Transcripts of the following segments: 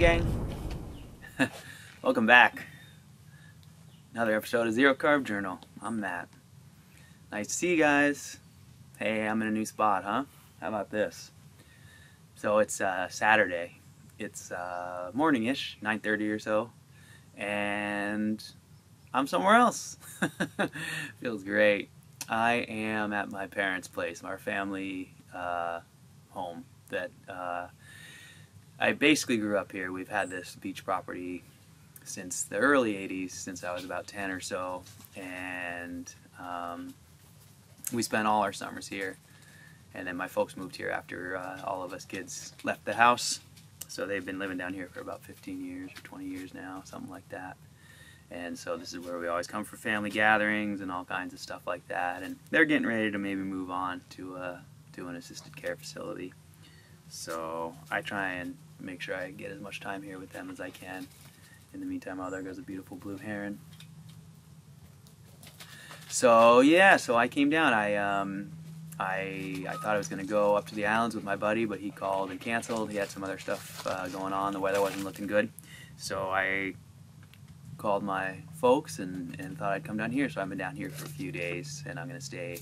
gang? Welcome back. Another episode of Zero Carb Journal. I'm Matt. Nice to see you guys. Hey, I'm in a new spot, huh? How about this? So it's Saturday. It's morning-ish, 9:30 or so, and I'm somewhere else. Feels great. I am at my parents' place, our family home that I basically grew up here. We've had this beach property since the early 80s, since I was about 10 or so, and we spent all our summers here. And then my folks moved here after all of us kids left the house, so they've been living down here for about 15 years or 20 years now, something like that. And so this is where we always come for family gatherings and all kinds of stuff like that. And they're getting ready to maybe move on to an assisted care facility. So I try and make sure I get as much time here with them as I can. In the meantime, oh, there goes a beautiful blue heron. So yeah, so I came down. I thought I was going to go up to the islands with my buddy, but he called and canceled. He had some other stuff going on. The weather wasn't looking good. So I called my folks and thought I'd come down here. So I've been down here for a few days, and I'm going to stay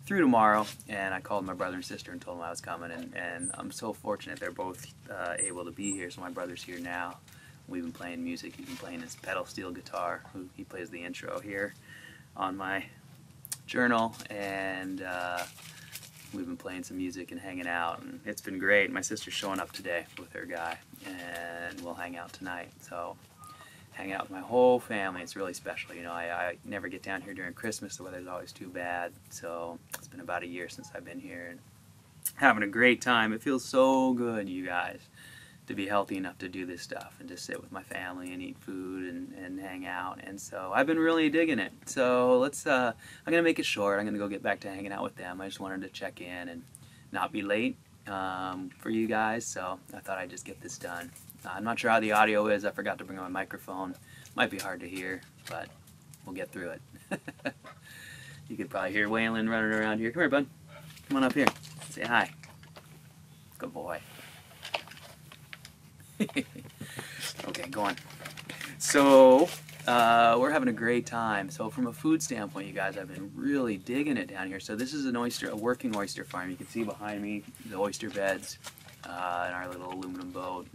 through tomorrow. And I called my brother and sister and told them I was coming, and I'm so fortunate they're both able to be here. So my brother's here now. We've been playing music. He's been playing his pedal steel guitar. He plays the intro here on my journal, and we've been playing some music and hanging out, and it's been great. My sister's showing up today with her guy, and we'll hang out tonight. So hang out with my whole family. It's really special. You know, I never get down here during Christmas. The weather's always too bad. So it's been about a year since I've been here, and having a great time. It feels so good, you guys, to be healthy enough to do this stuff and just sit with my family and eat food and hang out. And so I've been really digging it. So let's I'm gonna make it short. I'm gonna go get back to hanging out with them. I just wanted to check in and not be late for you guys, so I thought I'd just get this done. I'm not sure how the audio is. I forgot to bring my microphone. Might be hard to hear, but we'll get through it. You could probably hear Waylon running around here. Come here, bud. Come on up here. Say hi. Good boy. Okay, go on. So we're having a great time. So from a food standpoint, you guys, I've been really digging it down here. So this is a working oyster farm. You can see behind me the oyster beds in our little aluminum boat,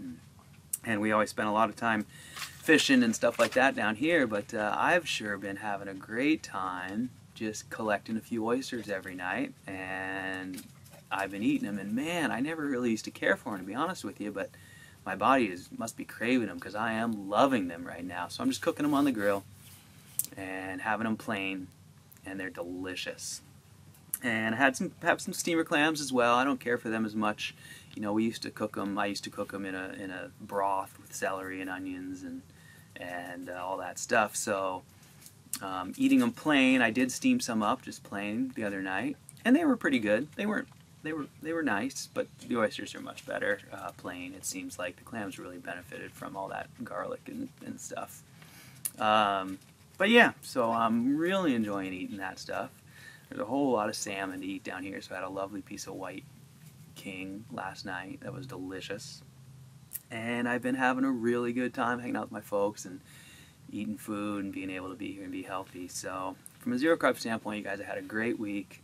and we always spend a lot of time fishing and stuff like that down here. But I've sure been having a great time just collecting a few oysters every night, and I've been eating them. And man, I never really used to care for them, to be honest with you, but my body must be craving them, because I am loving them right now. So I'm just cooking them on the grill and having them plain, and they're delicious. And I have some steamer clams as well. I don't care for them as much. You know, we used to cook them. I used to cook them in a broth with celery and onions and all that stuff. So eating them plain, I did steam some up just plain the other night, and they were pretty good. They were nice, but the oysters are much better plain. It seems like the clams really benefited from all that garlic and stuff. But yeah, so I'm really enjoying eating that stuff. There's a whole lot of salmon to eat down here, so I had a lovely piece of white king last night. That was delicious. And I've been having a really good time hanging out with my folks and eating food and being able to be here and be healthy. So from a zero carb standpoint, you guys, I had a great week.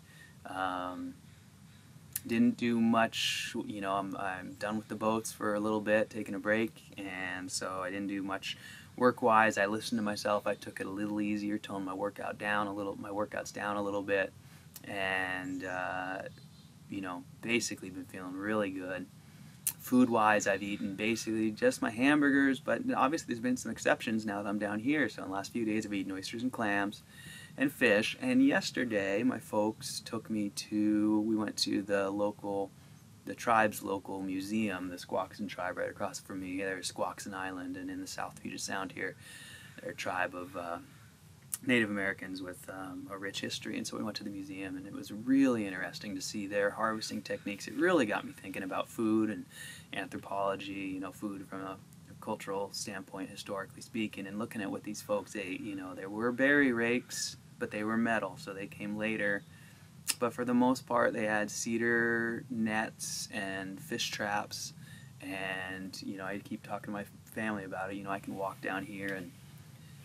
Didn't do much, you know. I'm done with the boats for a little bit, taking a break, and so I didn't do much work-wise. I listened to myself. I took it a little easier, toned my workouts down a little bit, and you know, basically been feeling really good. Food-wise, I've eaten basically just my hamburgers, but obviously there's been some exceptions now that I'm down here. So in the last few days, I've eaten oysters and clams and fish. And yesterday, my folks took me we went to the tribe's local museum, the Squaxin tribe right across from me. There's Squaxin Island, and in the South Puget Sound here, they're a tribe of Native Americans with a rich history. And so we went to the museum, and it was really interesting to see their harvesting techniques. It really got me thinking about food and anthropology, you know, food from a cultural standpoint, historically speaking, and looking at what these folks ate. You know, there were berry rakes, but they were metal, so they came later. But for the most part, they had cedar nets and fish traps. And, you know, I keep talking to my family about it. You know, I can walk down here and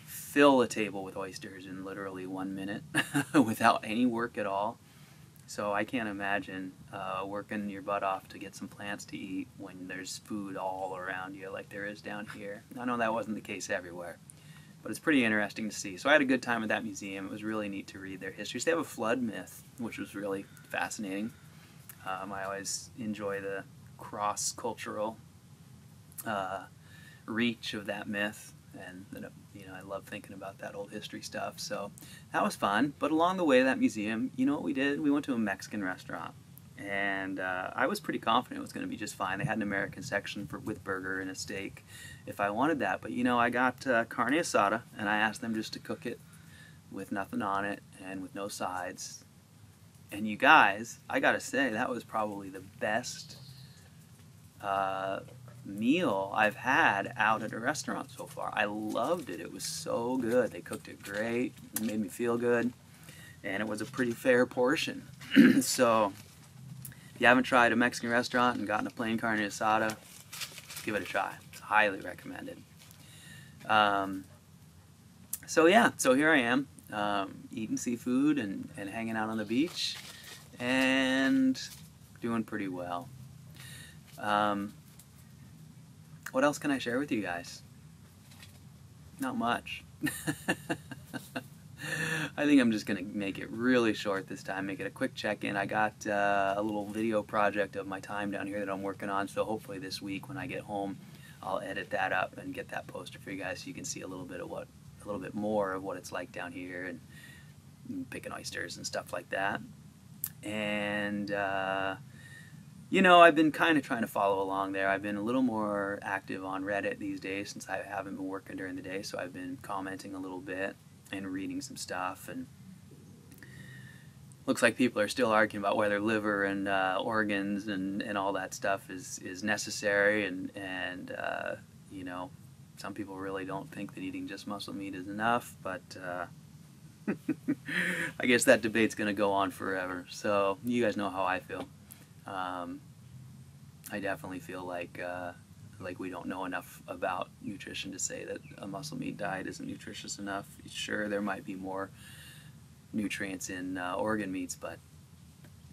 fill a table with oysters in literally 1 minute without any work at all. So I can't imagine working your butt off to get some plants to eat when there's food all around you like there is down here. I know that wasn't the case everywhere, but it's pretty interesting to see. So I had a good time at that museum. It was really neat to read their histories. They have a flood myth, which was really fascinating. I always enjoy the cross-cultural reach of that myth, and you know, I love thinking about that old history stuff. So that was fun. But along the way to that museum, you know what we did? We went to a Mexican restaurant, and I was pretty confident it was going to be just fine. They had an American section with burger and a steak if I wanted that. But you know, I got carne asada, and I asked them just to cook it with nothing on it and with no sides. And you guys, I gotta say, that was probably the best meal I've had out at a restaurant so far. I loved it. It was so good. They cooked it great. It made me feel good. And it was a pretty fair portion. So if you haven't tried a Mexican restaurant and gotten a plain carne asada, give it a try. It's highly recommended. So yeah, so here I am, eating seafood and hanging out on the beach and doing pretty well. What else can I share with you guys? Not much. I think I'm just going to make it really short this time, make it a quick check-in. I got a little video project of my time down here that I'm working on, so hopefully this week when I get home I'll edit that up and get that posted for you guys so you can see a little bit more of what it's like down here and picking oysters and stuff like that. And you know, I've been kind of trying to follow along there. I've been a little more active on Reddit these days since I haven't been working during the day, so I've been commenting a little bit and reading some stuff, and looks like people are still arguing about whether liver and organs and all that stuff is necessary, and you know, some people really don't think that eating just muscle meat is enough, but I guess that debate's going to go on forever. So you guys know how I feel. I definitely feel like we don't know enough about nutrition to say that a muscle meat diet isn't nutritious enough. Sure, there might be more nutrients in organ meats, but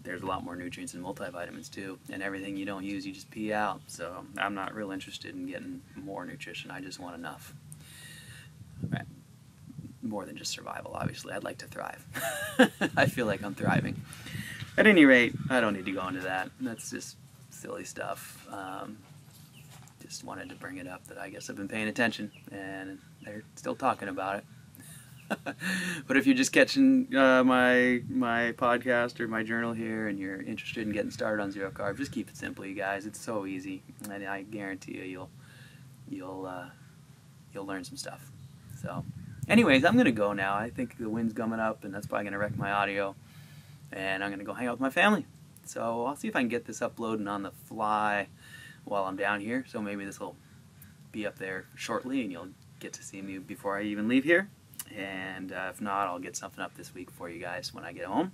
there's a lot more nutrients in multivitamins too, and everything you don't use you just pee out. So I'm not real interested in getting more nutrition. I just want enough. Right. More than just survival, obviously. I'd like to thrive. I feel like I'm thriving. At any rate, I don't need to go into that. That's just silly stuff. Just wanted to bring it up that I guess I've been paying attention, and they're still talking about it. But if you're just catching my podcast or my journal here, and you're interested in getting started on zero carb, just keep it simple, you guys. It's so easy, and I guarantee you, you'll learn some stuff. So, anyways, I'm gonna go now. I think the wind's coming up, and that's probably gonna wreck my audio. And I'm gonna go hang out with my family. So I'll see if I can get this uploading on the fly while I'm down here. So maybe this will be up there shortly, and you'll get to see me before I even leave here. And if not, I'll get something up this week for you guys when I get home.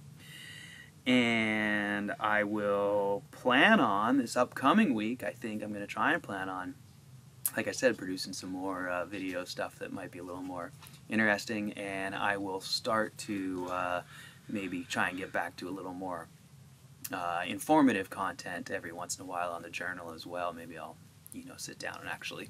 And I will plan on this upcoming week. I think I'm going to try and plan on, like I said, producing some more video stuff that might be a little more interesting. And I will start to maybe try and get back to a little more informative content every once in a while on the journal as well. Maybe I'll, you know, sit down and actually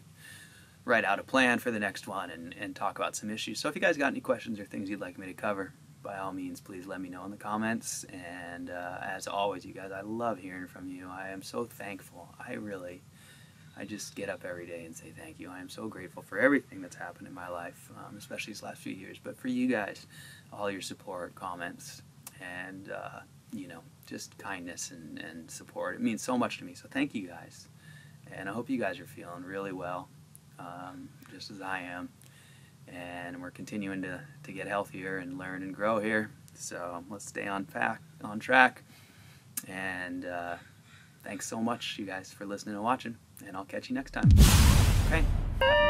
write out a plan for the next one and talk about some issues. So if you guys got any questions or things you'd like me to cover, by all means, please let me know in the comments. And as always, you guys, I love hearing from you. I am so thankful. I just get up every day and say thank you. I am so grateful for everything that's happened in my life, especially these last few years. But for you guys, all your support, comments, and you know, just kindness and support. It means so much to me. So thank you guys. And I hope you guys are feeling really well, just as I am. And we're continuing to get healthier and learn and grow here. So let's stay on track. And thanks so much, you guys, for listening and watching. And I'll catch you next time. Okay.